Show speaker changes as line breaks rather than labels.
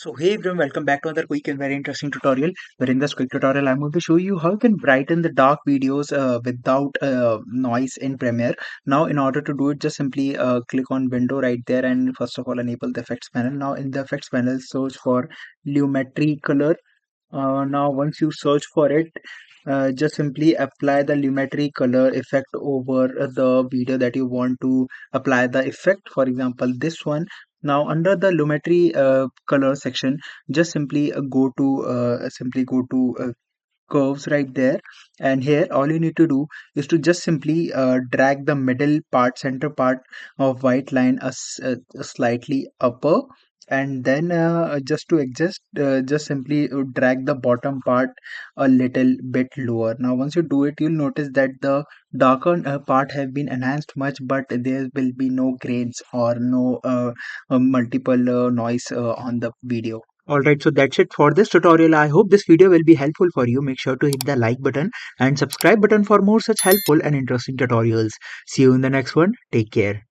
So hey everyone, welcome back to another quick and very interesting tutorial. Where in this quick tutorial, I'm going to show you how you can brighten the dark videos without noise in Premiere. Now, in order to do it, just simply click on Window right there, and first of all, enable the Effects panel. Now, in the Effects panel, search for Lumetri Color. Now, once you search for it, just simply apply the Lumetri color effect over the video that you want to apply the effect. For example, this one. Now, under the Lumetri color section, just simply go to curves right there, and here all you need to do is to just simply drag the middle part, center part of white line slightly upper, and then just to adjust, just simply drag the bottom part a little bit lower. Now once you do it, you'll notice that the darker part have been enhanced much, but there will be no grains or no multiple noise on the video. Alright, so that's it for this tutorial. I hope this video will be helpful for you. Make sure to hit the like button and subscribe button for more such helpful and interesting tutorials. See you in the next one. Take care.